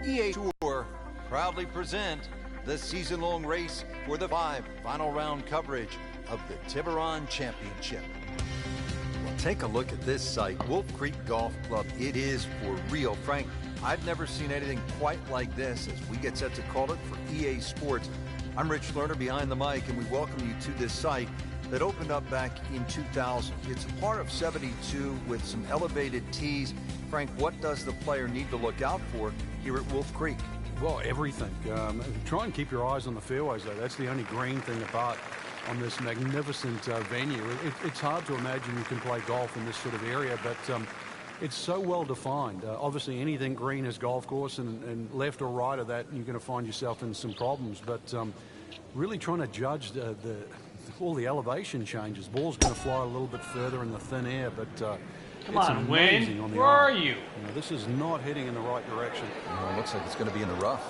EA Tour proudly present the season-long race for the 5 final round coverage of the Tiburon Championship. Well, take a look at this site, Wolf Creek Golf Club. It is for real. Frank, I've never seen anything quite like this as we get set to call it for EA Sports. I'm Rich Lerner behind the mic, and we welcome you to this site that opened up back in 2000. It's a part of 72 with some elevated tees. Frank, what does the player need to look out for here at Wolf Creek? Well, everything. Try and keep your eyes on the fairways, though. That's the only green thing apart on this magnificent venue. It's hard to imagine you can play golf in this sort of area, but it's so well defined. Obviously, anything green is golf course, and left or right of that, you're going to find yourself in some problems. But really trying to judge all the elevation changes. Ball's going to fly a little bit further in the thin air, but come it's on, amazing Wayne. on the Where iron. are you? This is not heading in the right direction. It looks like it's going to be in the rough.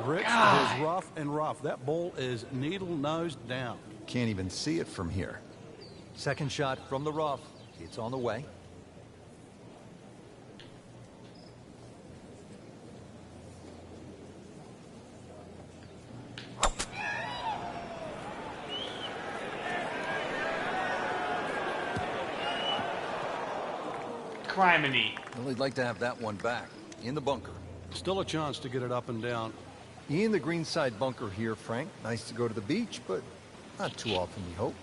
Rich, there's rough and rough. That ball is needle-nosed down. Can't even see it from here. Second shot from the rough. It's on the way. Criminy. Well, he'd like to have that one back in the bunker. Still a chance to get it up and down. In the greenside bunker here, Frank. Nice to go to the beach, but not too often, we hope.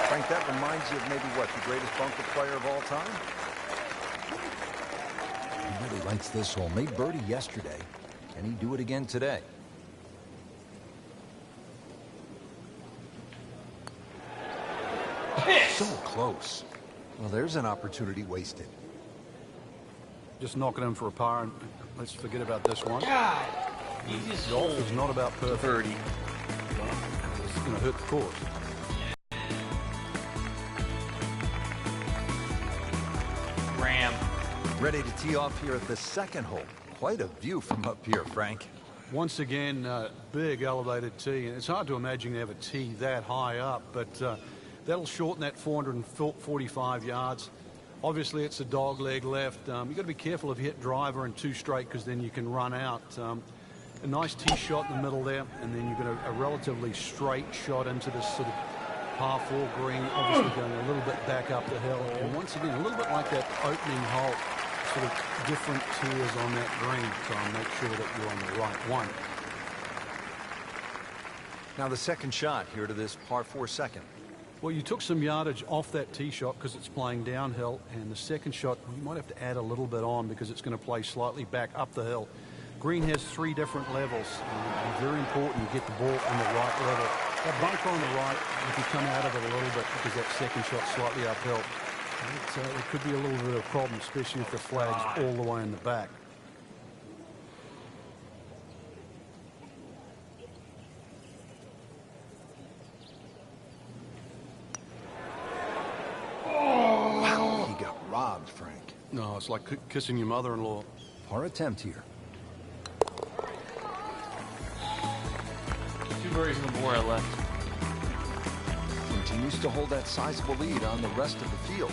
Frank, that reminds you of maybe what, the greatest bunker player of all time? He really likes this hole. Made birdie yesterday. Can he do it again today? So close. Well, there's an opportunity wasted. Just knocking him for a par, and let's forget about this one. God, easiest hole. Golf is not about perfect. Birdie. It's going to hurt the course. Ram. Ready to tee off here at the second hole. Quite a view from up here, Frank. Once again, big elevated tee, and it's hard to imagine you have a tee that high up, but that'll shorten that 445 yards. Obviously, it's a dog leg left. You've got to be careful if you hit driver and 2 straight, because then you can run out. A nice tee shot in the middle there, and then you've got a relatively straight shot into this sort of par 4 green, obviously going a little bit back up the hill. And once again, a little bit like that opening hole, sort of different tiers on that green, so I'll make sure that you're on the right one. Now the second shot here to this par 4 second. Well, you took some yardage off that tee shot because it's playing downhill, and the second shot, you might have to add a little bit on because it's going to play slightly back up the hill. Green has 3 different levels, and it's very important you get the ball on the right level. That bunker on the right, if you come out of it a little bit because that second shot's slightly uphill, it could be a little bit of a problem, especially if the flag's all the way in the back. Wow, he got robbed, Frank. No, it's like kissing your mother-in-law. Par attempt here. 2 birdies in the Bora left. Continues to hold that sizable lead on the rest of the field.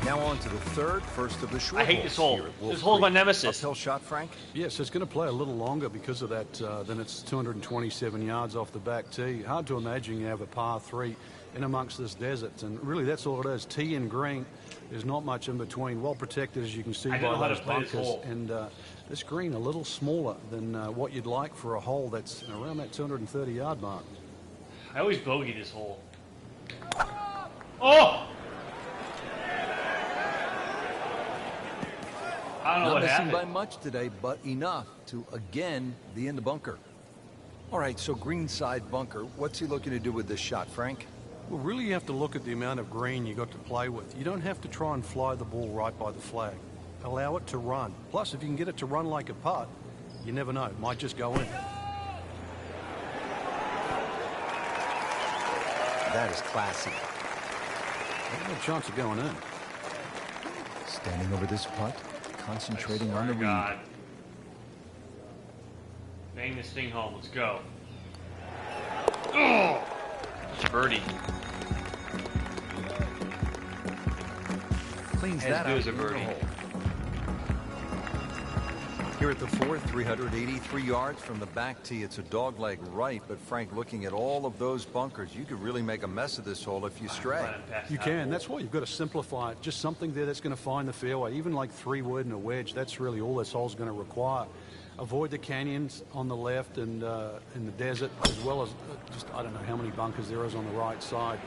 Now on to the third, first of the short I hate holes this hole. here at Wolf This hole's my Creek. nemesis. Uphill shot, Frank. Yes, it's going to play a little longer because of that than it's 227 yards off the back tee. Hard to imagine you have a par 3 in amongst this desert, and really that's all it is. Tee and green. There's not much in between. Well protected, as you can see by those bunkers. And this green a little smaller than what you'd like for a hole that's around that 230-yard mark. I always bogey this hole. Oh! I don't know Not what missing happened. by much today, but enough to again be in the bunker. All right, so greenside bunker. What's he looking to do with this shot, Frank? Well, really you have to look at the amount of green you got to play with. You don't have to try and fly the ball right by the flag. Allow it to run. Plus, if you can get it to run like a putt, you never know. It might just go in. That is classy. No chance of going in. Standing over this putt, concentrating on the read. God. Bang this thing home. Let's go. Oh! Birdie. Cleans As that good out as a in the birdie. hole. Here at the fourth, 383 yards from the back tee. It's a dogleg right, but Frank, looking at all of those bunkers, you could really make a mess of this hole if you stray. You can. That's why you've got to simplify it. Just something there that's going to find the fairway. Even like 3-wood and a wedge, that's really all this hole's going to require. Avoid the canyons on the left and in the desert, as well as just, I don't know how many bunkers there is on the right side.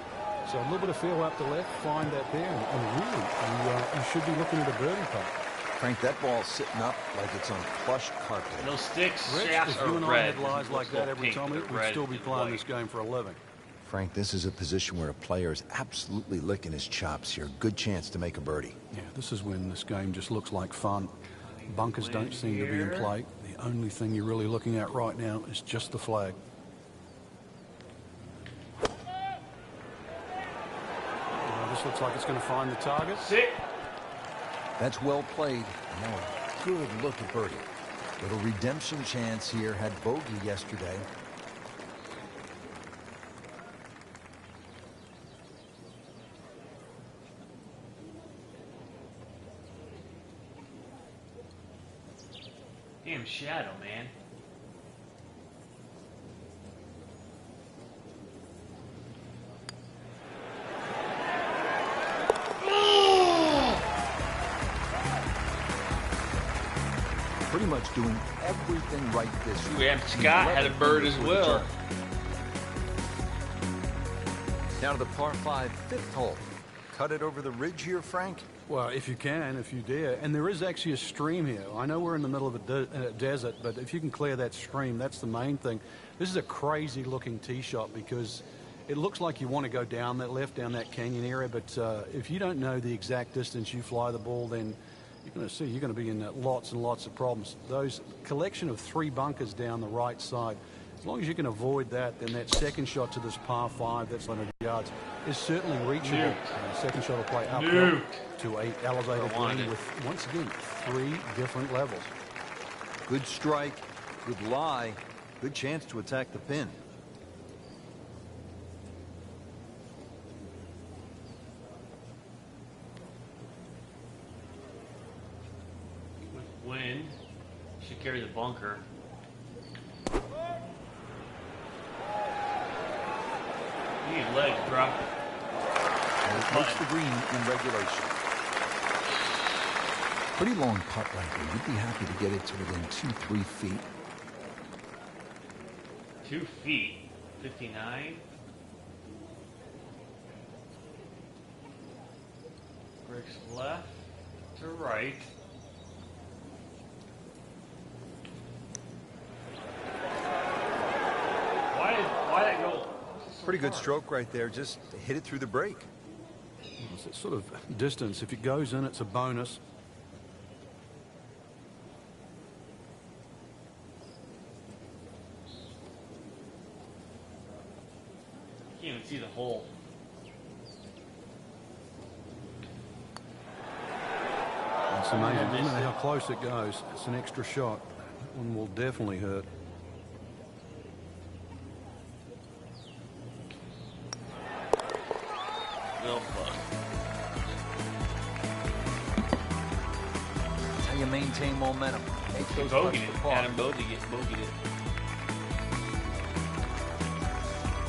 So a little bit of fairway up the left, find that there, and really, you should be looking at a birdie putt. Frank, that ball's sitting up like it's on plush carpet. Those sticks, Rich, shafts if are you and I red. had lies like that every time, we'd still be playing this game for a living. Frank, this is a position where a player is absolutely licking his chops here. Good chance to make a birdie. Yeah, this is when this game just looks like fun. Bunkers don't seem to be in play. The only thing you're really looking at right now is just the flag. This looks like it's going to find the target. Sit. That's well played. Now a good look at birdie. Little redemption chance here. Had bogey yesterday. Damn shadow, man. Pretty much doing everything right this week. Yeah, Scott had a bird as well. Now to the par 5 fifth hole. Cut it over the ridge here, Frank. Well, if you can, if you dare. And there is actually a stream here. I know we're in the middle of a desert, but if you can clear that stream, that's the main thing. This is a crazy looking tee shot because it looks like you want to go down that left, down that canyon area, but if you don't know the exact distance you fly the ball, then you're going to be in lots and lots of problems. Those collection of 3 bunkers down the right side, as long as you can avoid that, then that second shot to this par 5, that's 100 yards, is certainly reachable. Second shot will play uphill to a elevated green with, once again, 3 different levels. Good strike, good lie, good chance to attack the pin. With wind, should carry the bunker. You need legs, bro. And it makes the green in regulation. Pretty long putt right here. You'd be happy to get it to within 2-3 feet. 2 feet. 59. Breaks left to right. Why that go? Pretty good stroke right there. Just hit it through the break. It's that sort of distance. If it goes in, it's a bonus. Can't even see the hole. It's amazing. You know how close it goes. It's an extra shot. That one will definitely hurt. Little bug. That's how you maintain momentum. Make those Bogeyed putts it. for par. Adam bogeyed it.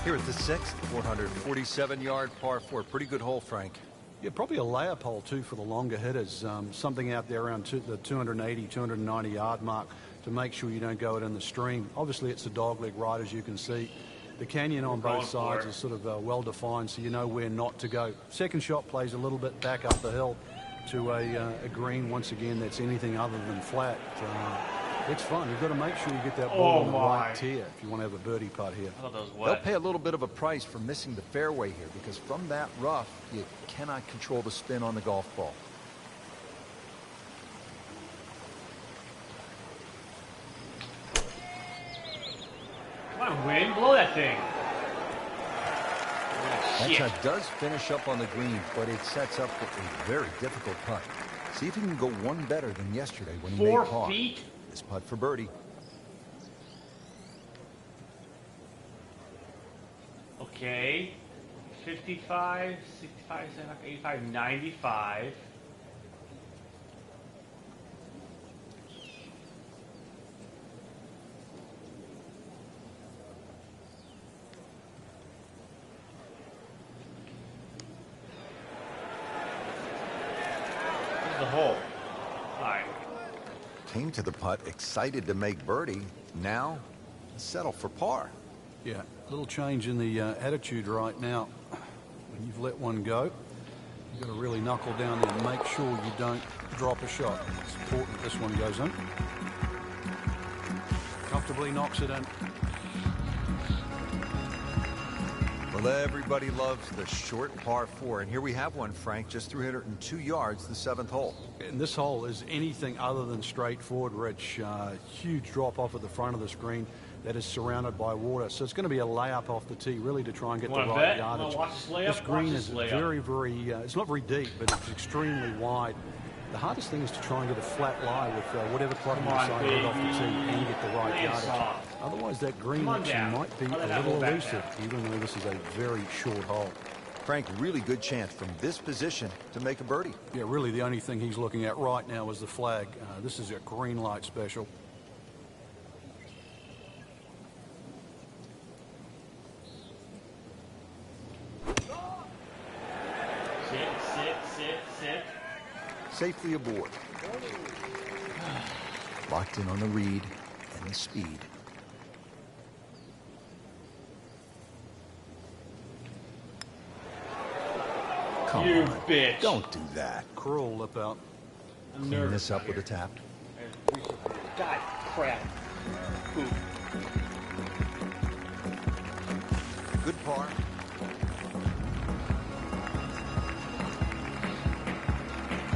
Here at the 6th, 447-yard par 4. Pretty good hole, Frank. Yeah, probably a layup hole, too, for the longer hitters. Something out there around the 280, 290-yard mark to make sure you don't go it in the stream. Obviously, it's a dogleg right, as you can see. The canyon on both sides is sort of well-defined, so you know where not to go. Second shot plays a little bit back up the hill to a green, once again, that's anything other than flat. It's fun. You've got to make sure you get that ball in the right tier if you want to have a birdie putt here. I thought that was They'll wet. pay a little bit of a price for missing the fairway here because from that rough, you cannot control the spin on the golf ball. Come on, wind. Blow that thing. That Shit. shot does finish up on the green, but it sets up for a very difficult putt. See if he can go one better than yesterday when he 4 made par. feet. This putt for birdie. Okay. 55, 65, 75, 85, 95. The hole. All right. Came to the putt, excited to make birdie. Now, settle for par. Yeah, a little change in the attitude right now. When you've let one go, you've got to really knuckle down there and make sure you don't drop a shot. It's important this one goes in. Comfortably knocks it in. Well, everybody loves the short par 4, and here we have one, Frank, just 302 yards, the 7th hole. And this hole is anything other than straightforward, Rich. Huge drop off at the front of the screen that is surrounded by water. So it's going to be a layup off the tee, really, to try and get the right yardage. This green is very, it's not very deep, but it's extremely wide. The hardest thing is to try and get a flat lie with whatever club you decide to hit off the tee and get the right yardage. Otherwise, that green action might be a little elusive, even though this is a very short hole. Frank, really good chance from this position to make a birdie. Yeah, really the only thing he's looking at right now is the flag. This is a green light special. Sit. Safely aboard. Locked in on the read and the speed. Come You on. bitch. Don't do that. Cruel lip out. Clean this up with a tap. God crap. Poop. Good par.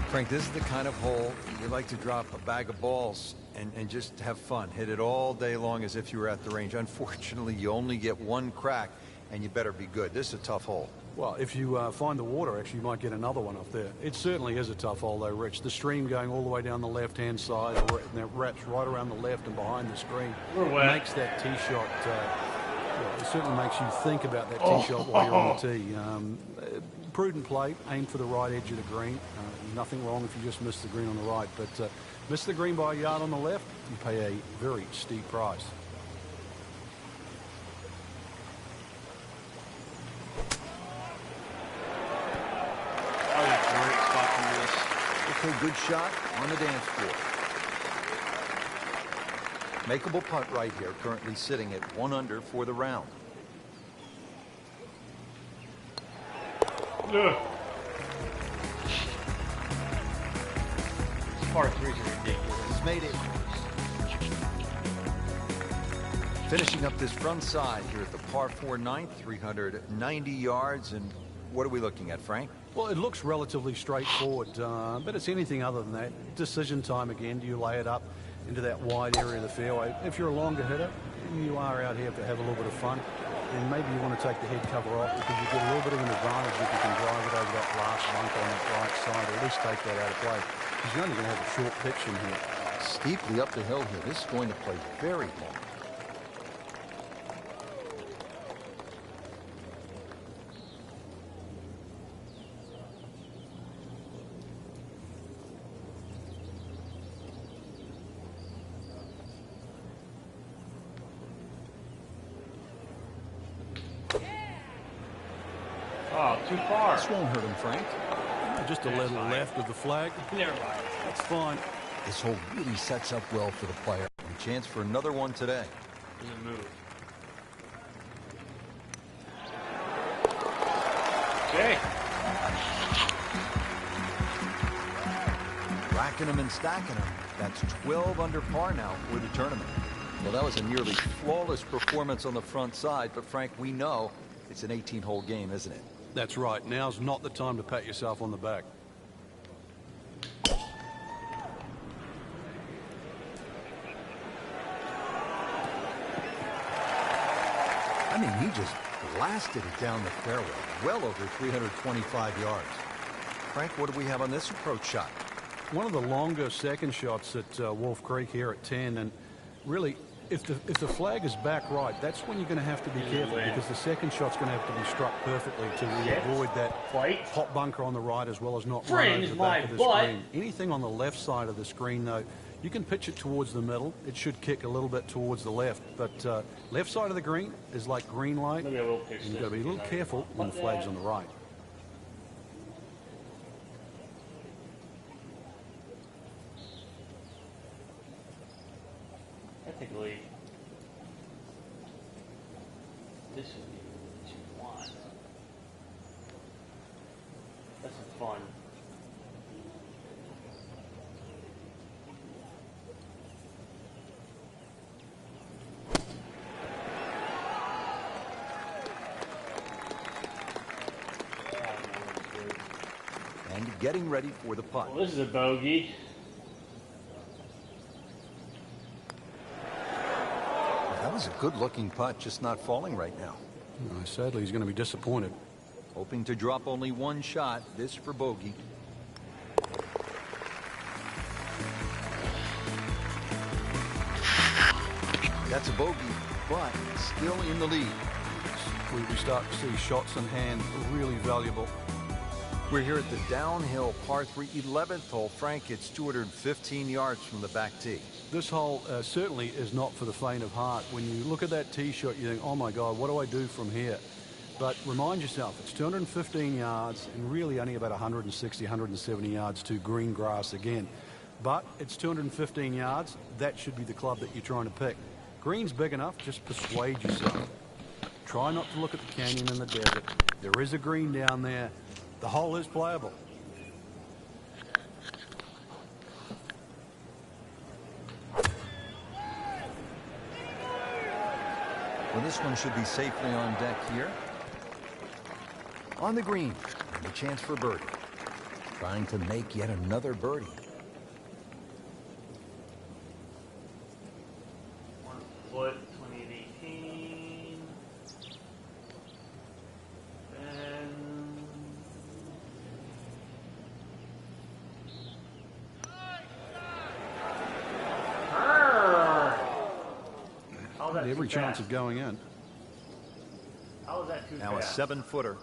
Frank, this is the kind of hole you like to drop a bag of balls and just have fun. Hit it all day long as if you were at the range. Unfortunately, you only get one crack, and you better be good. This is a tough hole. Well, if you find the water, actually, you might get another one up there. It certainly is a tough hole, though, Rich. The stream going all the way down the left-hand side, and that wraps right around the left and behind the screen. Makes that tee shot, it certainly makes you think about that tee shot while you're on the tee. Prudent play, aim for the right edge of the green. Nothing wrong if you just miss the green on the right, but miss the green by a yard on the left, you pay a very steep price. Okay, good shot on the dance floor. Makeable putt right here, currently sitting at 1 under for the round. Ugh. Par 3s are ridiculous. He's made it. Finishing up this front side here at the par 4 ninth, 390 yards. And what are we looking at, Frank? Well, it looks relatively straightforward, but it's anything other than that. Decision time again. Do you lay it up into that wide area of the fairway? If you're a longer hitter, and you are out here to have a little bit of fun, then maybe you want to take the head cover off because you get a little bit of an advantage if you can drive it over that last bunk on that right side, or at least take that out of play. Because you're only going to have a short pitch in here. Steeply up the hill here. This is going to play very long. Oh, too far. This won't hurt him, Frank. Just a little left of the flag. Never mind. That's fine. This hole really sets up well for the player. A chance for another one today. Doesn't move. Okay. Racking them and stacking them. That's 12 under par now for the tournament. Well, that was a nearly flawless performance on the front side, but Frank, we know it's an 18-hole game, isn't it? That's right. Now's not the time to pat yourself on the back. I mean, he just blasted it down the fairway, well over 325 yards. Frank, what do we have on this approach shot? One of the longer second shots at Wolf Creek here at 10, and really If the flag is back right, that's when you're going to have to be careful, because the second shot's going to have to be struck perfectly to avoid that hot bunker on the right, as well as not run over the back of the screen. Anything on the left side of the screen, though, you can pitch it towards the middle. It should kick a little bit towards the left, but left side of the green is like green light, and you've got to be a little careful when the flag's on the right. Technically, this would be what you want. That's some fun. And getting ready for the putt. Well, this is a bogey. That was a good-looking putt, just not falling right now. Sadly, he's going to be disappointed. Hoping to drop only one shot, this for bogey. That's a bogey, but still in the lead. We start to see shots in hand really valuable. We're here at the downhill par 3 11th hole. Frank, it's 215 yards from the back tee. This hole certainly is not for the faint of heart. When you look at that tee shot, you think, oh my God, what do I do from here? But remind yourself, it's 215 yards and really only about 160, 170 yards to green grass again. But it's 215 yards. That should be the club that you're trying to pick. Green's big enough, just persuade yourself. Try not to look at the canyon and the desert. There is a green down there. The hole is playable. Well, this one should be safely on deck here. On the green, and a chance for birdie. Trying to make yet another birdie. 1 foot, 20 and 18. And every chance of going in. How was that too now fast? A 7-footer.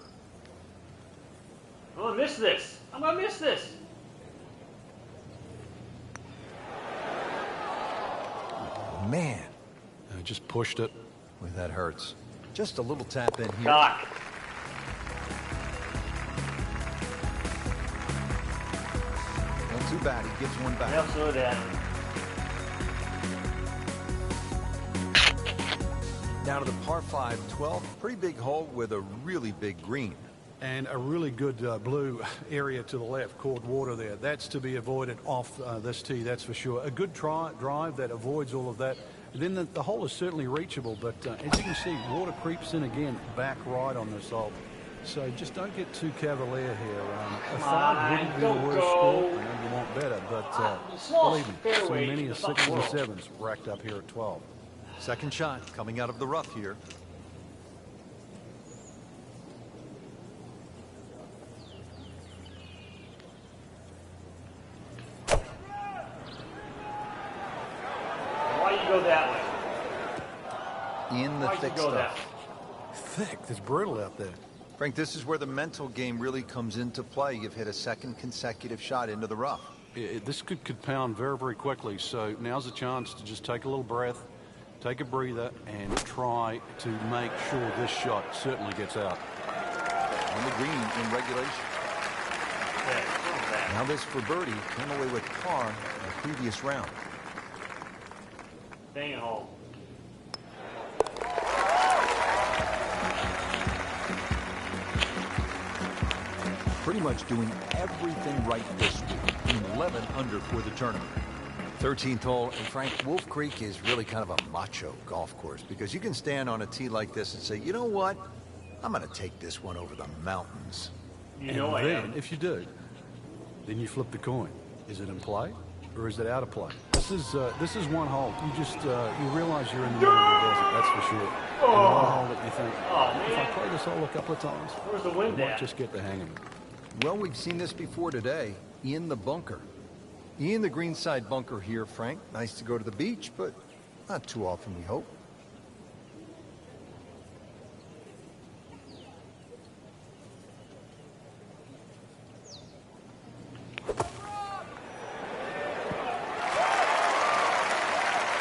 I'm gonna miss this. I'm gonna miss this. Man. I just pushed it. Boy, that hurts. Just a little tap in here. Doc. Not too bad. He gives one back. Yep, so that. Down to the par 5 12. Pretty big hole with a really big green. And a really good blue area to the left, caught water there. That's to be avoided off this tee, that's for sure. A good drive that avoids all of that. And then the hole is certainly reachable, but as you can see, water creeps in again, back right on this hole. So just don't get too cavalier here. A 5 wouldn't be the worst score. I know you want better, but believe me, so many as 6s and 7s racked up here at 12. Second shot coming out of the rough here. Go that way. In the thick stuff. Thick. It's brutal out there. Frank, this is where the mental game really comes into play. You've hit a second consecutive shot into the rough. This could pound very, very quickly. So now's a chance to just take a little breath, take a breather, and try to make sure this shot certainly gets out. On the green in regulation. Now this for birdie. Came away with par in the previous round. Dang it home. Pretty much doing everything right this week. 11 under for the tournament. 13th hole, and Frank, Wolf Creek is really kind of a macho golf course because you can stand on a tee like this and say, you know what? I'm going to take this one over the mountains. You know I am. If you do, then you flip the coin. Is it in play or is it out of play? This is one hole. You just you realize you're in the middle of the desert. That's for sure. And one hole that you think, if I play this hole a couple of times, where's the wind I might just get the hang of it. Well, we've seen this before today in the bunker. In the greenside bunker here, Frank. Nice to go to the beach, but Not too often, we hope.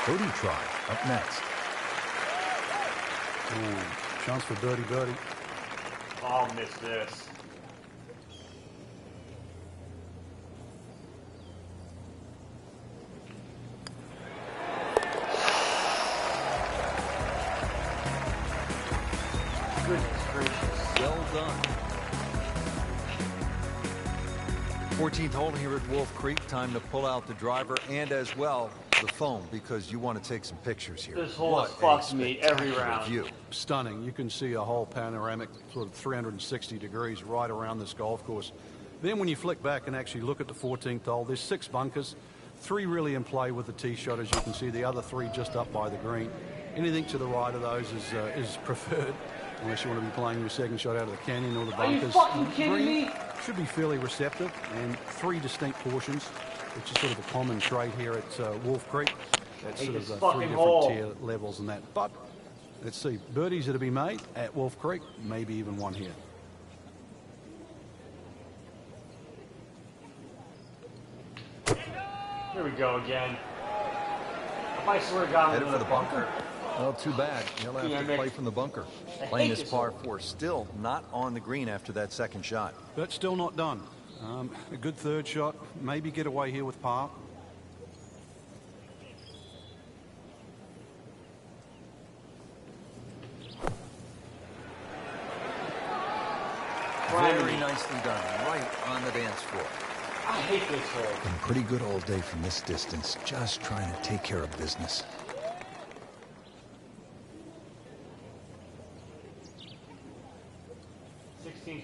Birdie try up next. Ooh, chance for birdie. I'll miss this. Goodness gracious. Well done. 14th hole here at Wolf Creek. Time to pull out the driver and as well the phone because you want to take some pictures here. This hole has fucked me every spectacular round. view. Stunning. You can see a whole panoramic sort of 360 degrees right around this golf course. Then when you flick back and actually look at the 14th hole, there's 6 bunkers, 3 really in play with the tee shot, as you can see. The other 3 just up by the green. Anything to the right of those is preferred, unless you want to be playing your second shot out of the canyon or the bunkers. Are you fucking kidding me? Should be fairly receptive, and 3 distinct portions, which is sort of a common trait here at Wolf Creek. That's sort of this 3 fucking different hole. tier levels and that. But let's see, birdies that to be made at Wolf Creek, maybe even one here. Here we go again. I swear to God, I'm Headed in for the the bunker? Well, too bad. He'll have Yeah, to Nick. play from the bunker. I Playing hate this this par hole. 4, still not on the green after that second shot. But still not done. A good third shot, maybe get away here with par. Very nicely done, right on the dance floor. I hate this hole. Been pretty good all day from this distance, just trying to take care of business.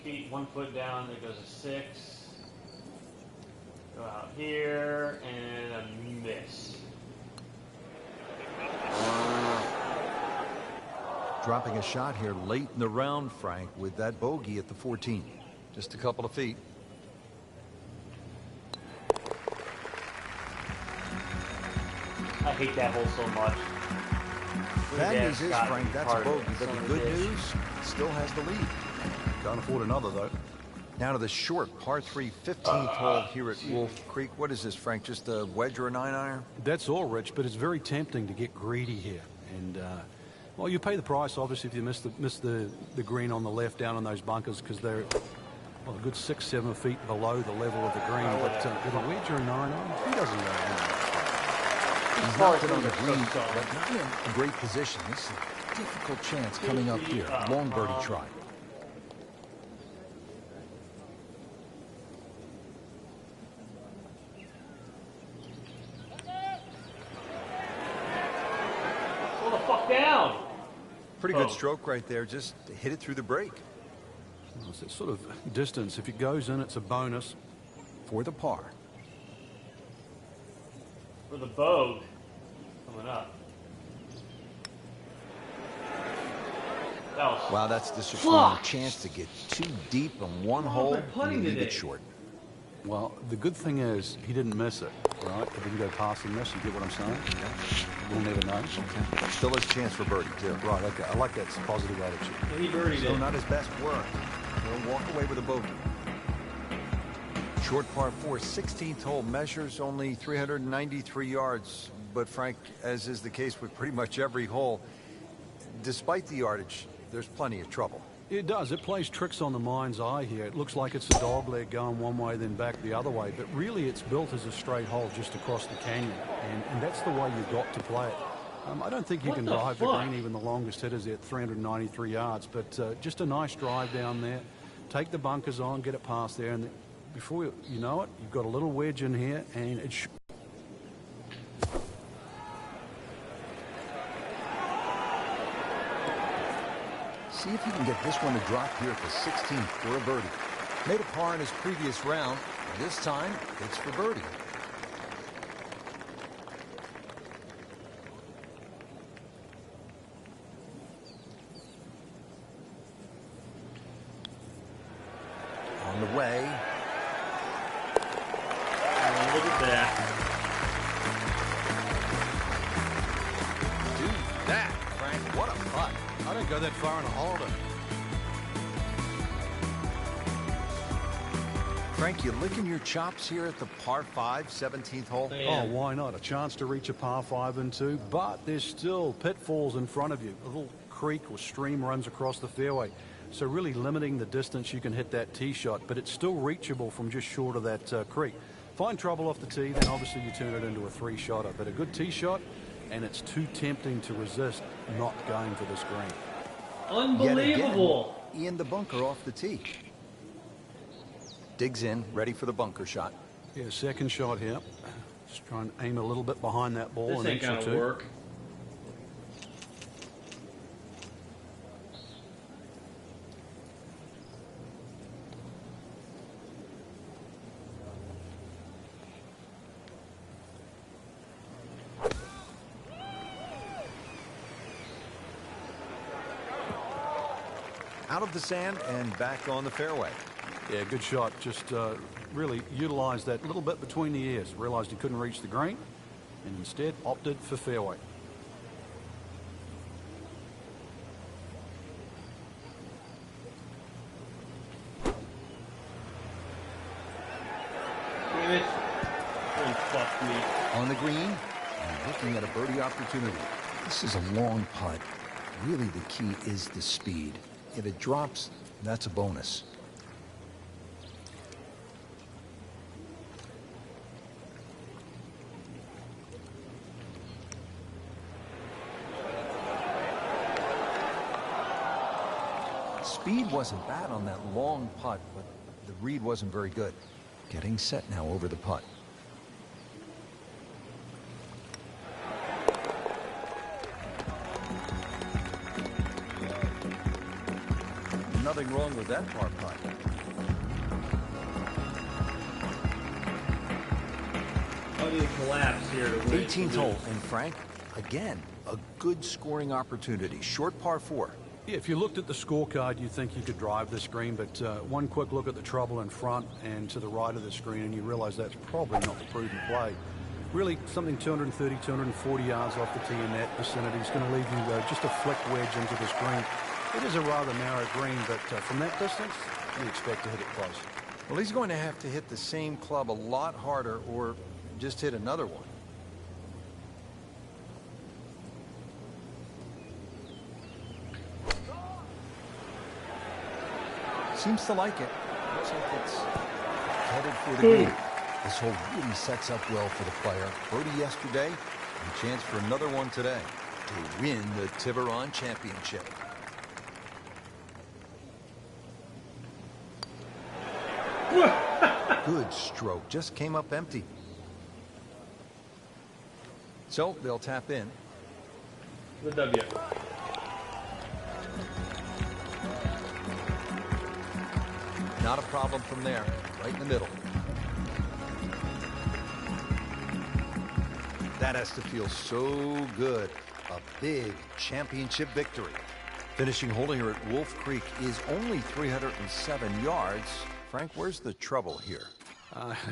Feet, 1 foot down, there goes a 6. Go out here, and a miss. Dropping a shot here late in the round, Frank, with that bogey at the 14. Just a couple of feet. I hate that hole so much. Bad news is, Scott Frank, that's a Carter, bogey, but son the of a good bitch. news, still has the lead. Can't afford another, though. Now to the short par 3 15th hole here at Wolf Creek. What is this, Frank? Just a wedge or a 9-iron? That's all, Rich, but it's very tempting to get greedy here. And, well, you pay the price, obviously, if you miss the green on the left down in those bunkers, because they're, well, a good 6-7 feet below the level of the green. But with a wedge or a 9-iron, who doesn't know? He's knocked it on the green, but not in a great position. This is a difficult chance coming up here. Long birdie try. Slow the fuck down. Pretty good stroke right there. Just hit it through the break. Well, it's that sort of distance. If it goes in, it's a bonus for the par. For the boat coming up. That was Wow, that's disappointing. Chance to get too deep on one hole they're putting and leave today. it short. Well, the good thing is he didn't miss it, right? He didn't go past and miss. You get what I'm saying? We'll never know. Okay. Still has a chance for birdie, too. Right, okay. I like that positive attitude. he birdied So it. not his best work. He'll walk away with a bogey. Short par 4, 16th hole, measures only 393 yards. But Frank, as is the case with pretty much every hole, despite the yardage, there's plenty of trouble. It does. It plays tricks on the mind's eye here. It looks like it's a dog leg going one way, then back the other way. But really, it's built as a straight hole just across the canyon. And that's the way you've got to play it. I don't think you What can the drive the fuck? green, even the longest hitters at 393 yards. But just a nice drive down there. Take the bunkers on, get it past there. And before you know it, you've got a little wedge in here. And it should. See if he can get this one to drop here at the 16th for a birdie. Made a par in his previous round. This time, it's for birdie. On the way. Oh, look at that. I don't go that far in a holiday. Frank, you licking your chops here at the par 5, 17th hole? Oh, why not? A chance to reach a par 5 and 2, but there's still pitfalls in front of you. A little creek or stream runs across the fairway, so really limiting the distance you can hit that tee shot, but it's still reachable from just short of that creek. Find trouble off the tee, then obviously you turn it into a 3-shotter, but a good tee shot, and it's too tempting to resist not going for this green. Unbelievable. Yet again, in the bunker off the tee. Digs in, ready for the bunker shot. Yeah, second shot here. Just try and aim a little bit behind that ball. This ain't gonna work. Out of the sand and back on the fairway. Yeah, good shot. Just really utilized that little bit between the ears. Realized he couldn't reach the green and instead opted for fairway. Damn it. Don't fuck me. On the green and looking at a birdie opportunity. This is a long putt. Really the key is the speed. If it drops, that's a bonus. Speed wasn't bad on that long putt, but the read wasn't very good. Getting set now over the putt. Nothing wrong with that par putt. How do you collapse here to win? 18th hole, and Frank, again, a good scoring opportunity. Short par 4. Yeah, if you looked at the scorecard, you'd think you could drive this green, but one quick look at the trouble in front and to the right of the screen, and you realize that's probably not the prudent play. Really, something 230, 240 yards off the tee in that vicinity is going to leave you just a flick wedge into this green. It is a rather narrow green, but from that distance, you expect to hit it close. Well, he's going to have to hit the same club a lot harder or just hit another one. Seems to like it. Looks like it's headed for the green. This hole really sets up well for the player. Birdie yesterday, and a chance for another one today to win the Tiburon Championship. Good stroke. Just came up empty. So they'll tap in. The W. Not a problem from there. Right in the middle. That has to feel so good. A big championship victory. Finishing hole here at Wolf Creek is only 307 yards. Frank, where's the trouble here?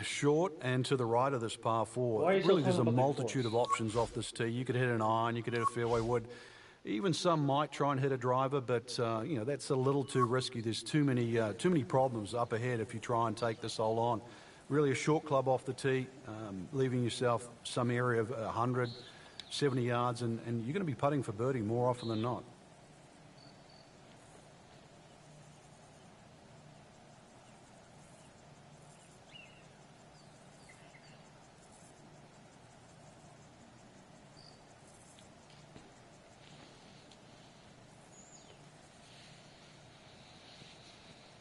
Short and to the right of this par 4. Why is Really, it there's a on the multitude course? of options off this tee. You could hit an iron, you could hit a fairway wood. Even some might try and hit a driver, but you know, that's a little too risky. There's too many problems up ahead if you try and take this hole on. Really, a short club off the tee, leaving yourself some area of 100, 70 yards, and you're going to be putting for birdie more often than not.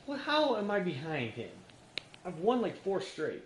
Well, how am I behind him? I've won like 4 straight.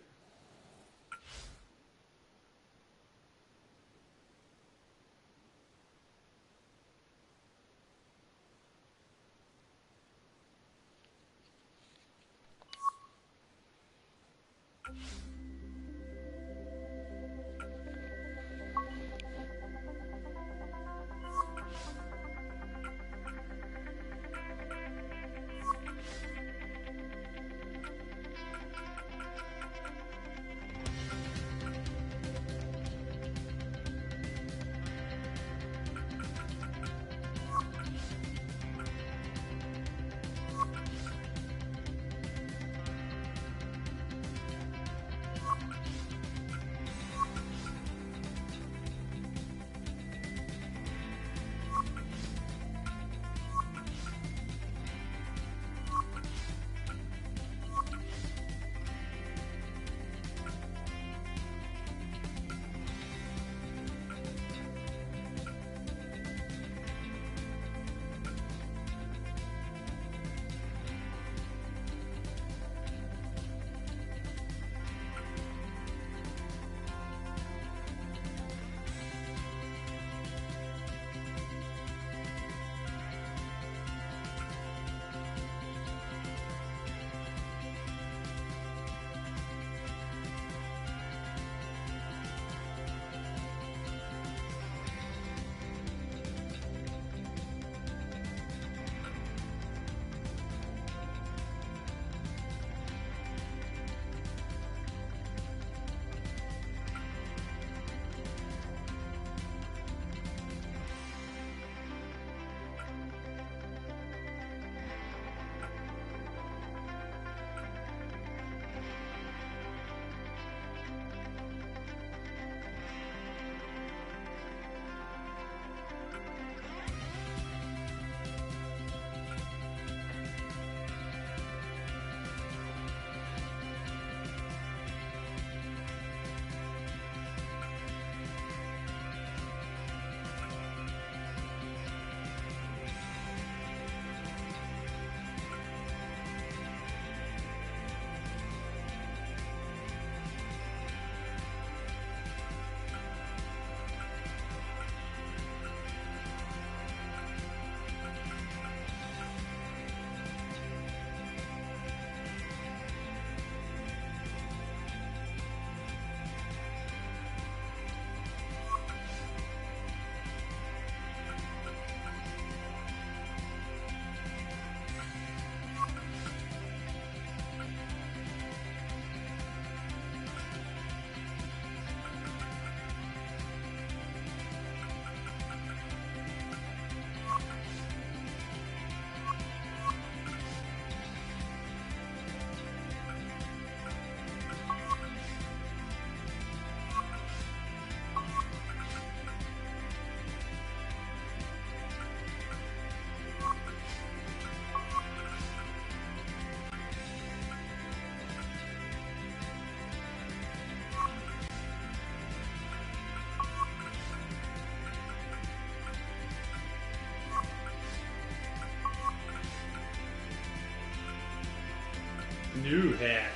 New hats.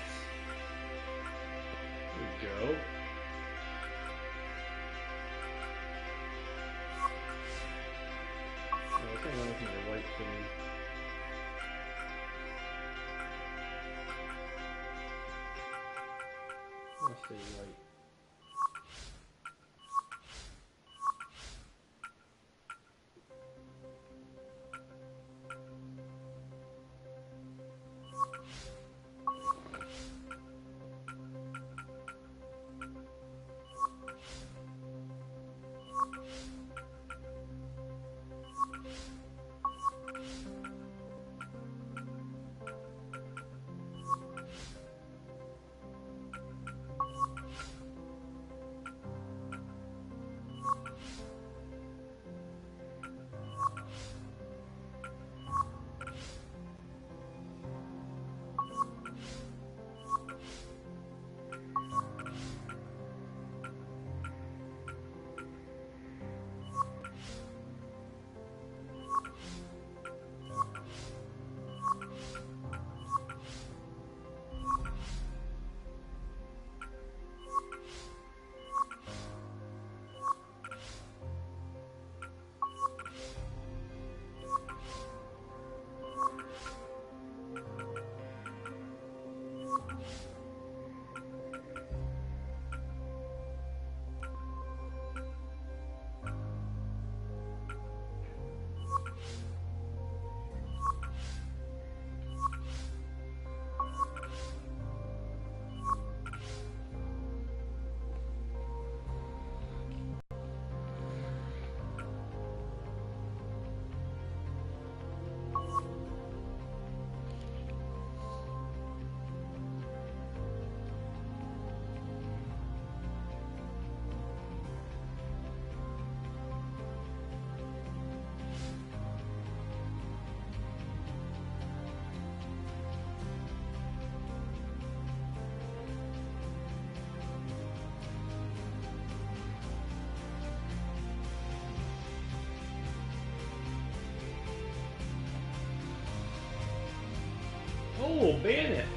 There we go. Oh, I think I'm looking at the white thing. Let's see, white. Oh, Bennett.